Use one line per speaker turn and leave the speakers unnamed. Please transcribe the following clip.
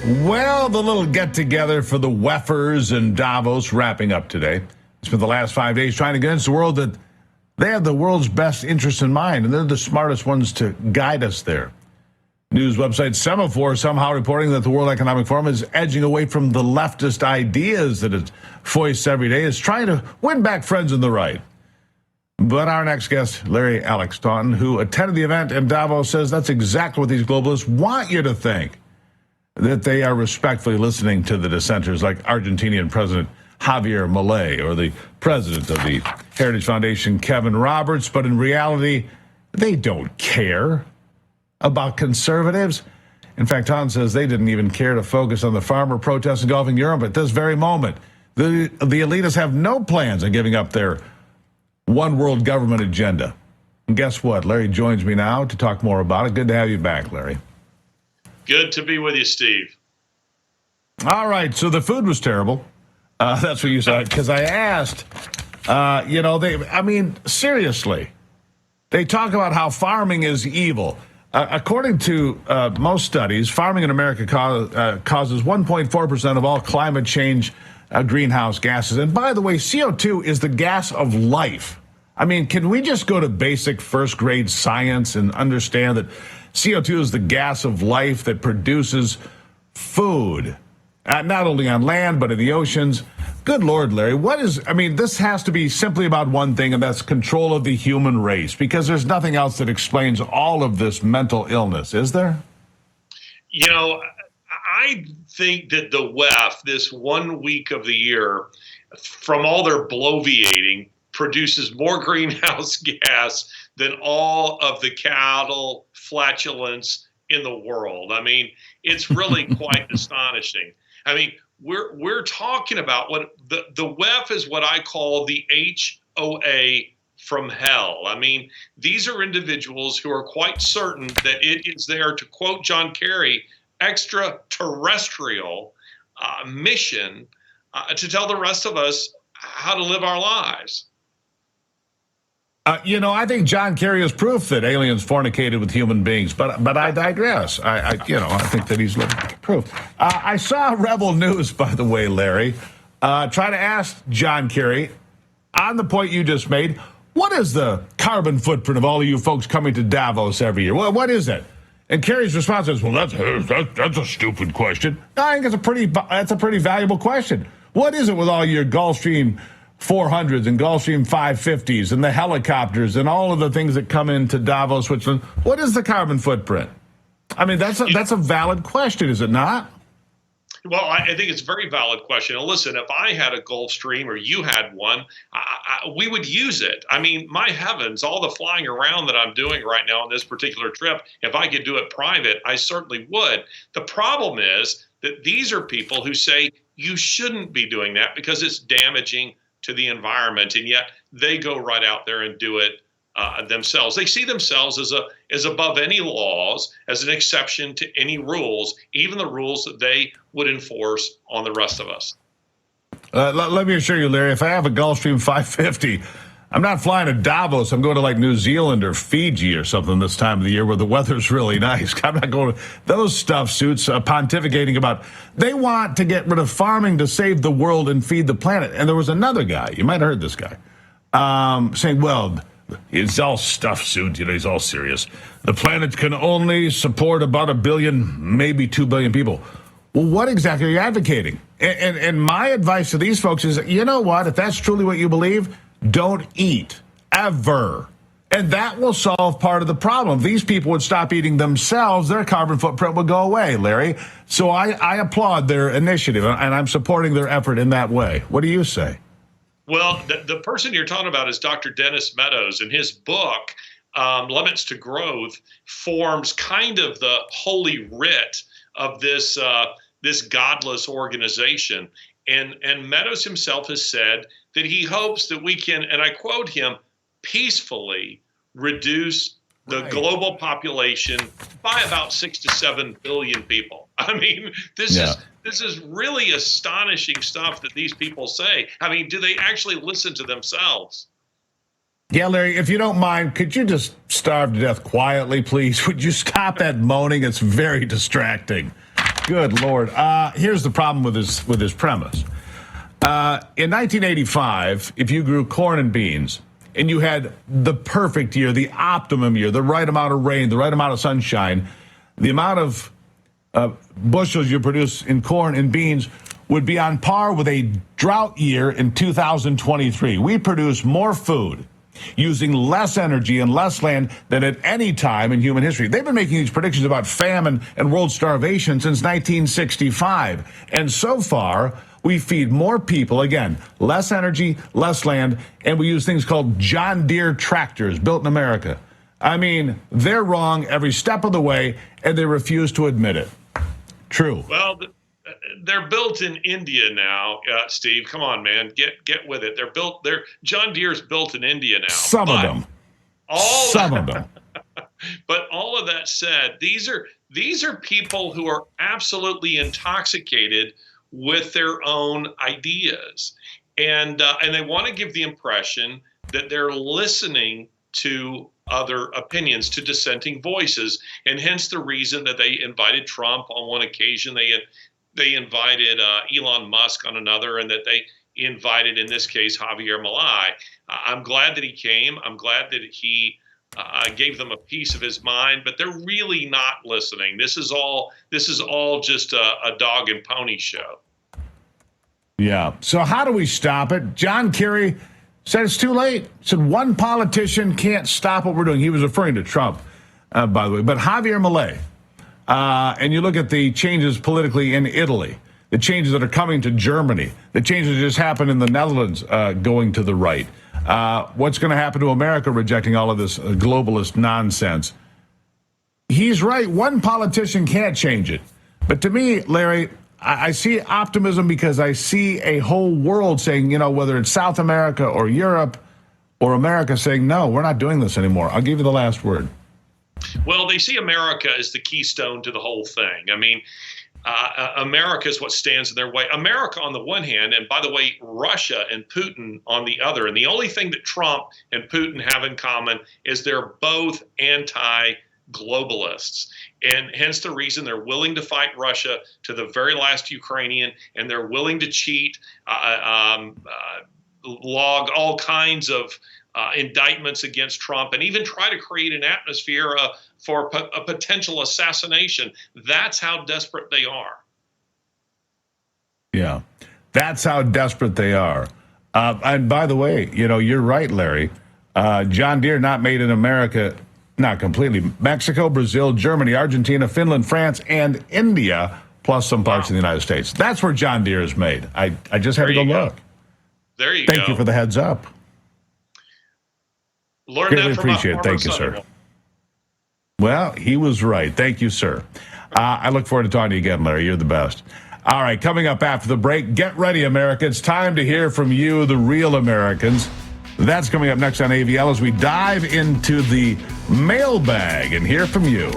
Well, the little get-together for the WEFers in Davos wrapping up today. Spent the last 5 days trying to convince the world that they have the world's best interests in mind, and they're the smartest ones to guide us there. News website Semaphore somehow reporting that the World Economic Forum is edging away from the leftist ideas that it foists every day. It's trying to win back friends in the right. But our next guest, Larry Alex Taunton, who attended the event in Davos, says that's exactly what these globalists want you to think, that they are respectfully listening to the dissenters like Argentinian President Javier Milei or the president of the Heritage Foundation, Kevin Roberts. But in reality, they don't care about conservatives. In fact, Taunton says they didn't even care to focus on the farmer protests engulfing Europe at this very moment. The elitists have no plans on giving up their one world government agenda. And guess what? Larry joins me now to talk more about it. Good to have you back, Larry.
Good to be with you, Steve.
All right, so the food was terrible. That's what you said, because I asked, seriously, they talk about how farming is evil. According to most studies, farming in America causes 1.4% of all climate change greenhouse gases. And by the way, CO2 is the gas of life. I mean, can we just go to basic first grade science and understand that CO2 is the gas of life that produces food, not only on land, but in the oceans? Good Lord, Larry, this has to be simply about one thing, and that's control of the human race, because there's nothing else that explains all of this mental illness, is there?
You know, I think that the WEF, this 1 week of the year, from all their bloviating, produces more greenhouse gas than all of the cattle flatulence in the world. I mean, it's really quite astonishing. I mean, we're talking about what the WEF is, what I call the HOA from hell. I mean, these are individuals who are quite certain that it is there, to quote John Kerry, extraterrestrial mission to tell the rest of us how to live our lives.
I think John Kerry is proof that aliens fornicated with human beings, but I digress. I think that he's living proof. I saw Rebel News, by the way, Larry, try to ask John Kerry on the point you just made. What is the carbon footprint of all of you folks coming to Davos every year? What is it? And Kerry's response is, "Well, that's a stupid question." No, I think that's a pretty valuable question. What is it with all your Gulfstream 400s and Gulfstream 550s and the helicopters and all of the things that come into Davos, Switzerland? What is the carbon footprint? I mean, that's a valid question, is it not?
Well, I think it's a very valid question. And listen, if I had a Gulfstream or you had one, we would use it. I mean, my heavens, all the flying around that I'm doing right now on this particular trip, if I could do it private, I certainly would. The problem is that these are people who say you shouldn't be doing that because it's damaging to the environment, and yet they go right out there and do it themselves. They see themselves as above any laws, as an exception to any rules, even the rules that they would enforce on the rest of us.
Let me assure you, Larry, if I have a Gulfstream 550, I'm not flying to Davos. I'm going to like New Zealand or Fiji or something this time of the year where the weather's really nice. I'm not going to those stuff suits pontificating about they want to get rid of farming to save the world and feed the planet. And there was another guy, you might have heard this guy, saying, well, it's all stuff suit, he's all serious. The planet can only support about 1 billion, maybe 2 billion people. Well, what exactly are you advocating? And my advice to these folks is, you know what, if that's truly what you believe, don't eat, ever. And that will solve part of the problem. If these people would stop eating themselves, their carbon footprint would go away, Larry. So I applaud their initiative, and I'm supporting their effort in that way. What do you say?
Well, the person you're talking about is Dr. Dennis Meadows, and his book, Limits to Growth, forms kind of the holy writ of this godless organization. And Meadows himself has said that he hopes that we can, and I quote him, peacefully reduce the global population by about 6 to 7 billion people. I mean, this is really astonishing stuff that these people say. I mean, do they actually listen to themselves?
Yeah, Larry, if you don't mind, could you just starve to death quietly, please? Would you stop that moaning? It's very distracting. Good Lord. Here's the problem with this premise. In 1985, if you grew corn and beans and you had the perfect year, the optimum year, the right amount of rain, the right amount of sunshine, the amount of bushels you produce in corn and beans would be on par with a drought year in 2023. We produce more food using less energy and less land than at any time in human history. They've been making these predictions about famine and world starvation since 1965. And so far, we feed more people, again, less energy, less land, and we use things called John Deere tractors built in America. I mean, they're wrong every step of the way, and they refuse to admit it. True.
Well, they're built in India now, Steve. Come on, man, get with it. John Deere's built in India now.
Some of them.
But all of that said, these are people who are absolutely intoxicated with their own ideas, and they want to give the impression that they're listening to other opinions, to dissenting voices, and hence the reason that they invited Trump on one occasion. They invited Elon Musk on another, and that they invited, in this case, Javier Milei. I'm glad that he came. I'm glad that he gave them a piece of his mind, but they're really not listening. This is all just a dog and pony show.
Yeah. So how do we stop it? John Kerry said it's too late. Said one politician can't stop what we're doing. He was referring to Trump, by the way. But Javier Milei, and you look at the changes politically in Italy, the changes that are coming to Germany, the changes that just happened in the Netherlands going to the right. What's going to happen to America rejecting all of this globalist nonsense? He's right. One politician can't change it. But to me, Larry, I see optimism because I see a whole world saying, whether it's South America or Europe or America saying, no, we're not doing this anymore. I'll give you the last word.
Well, they see America as the keystone to the whole thing. I mean, America is what stands in their way. America on the one hand, and by the way, Russia and Putin on the other. And the only thing that Trump and Putin have in common is they're both anti-globalists. And hence the reason they're willing to fight Russia to the very last Ukrainian, and they're willing to cheat, log all kinds of indictments against Trump, and even try to create an atmosphere for a potential assassination. That's how desperate they are.
Yeah, that's how desperate they are. And by the way, you're right, Larry. John Deere not made in America. Not completely. Mexico, Brazil, Germany, Argentina, Finland, France, and India, plus some parts of the United States. That's where John Deere is made. I just had to go look.
There you go.
Thank you for the heads up.
Learn that from
appreciate it. Thank you, sir. Well, he was right. Thank you, sir. I look forward to talking to you again, Larry. You're the best. All right, coming up after the break, get ready, America. It's time to hear from you, the real Americans. That's coming up next on AVL as we dive into the mailbag and hear from you.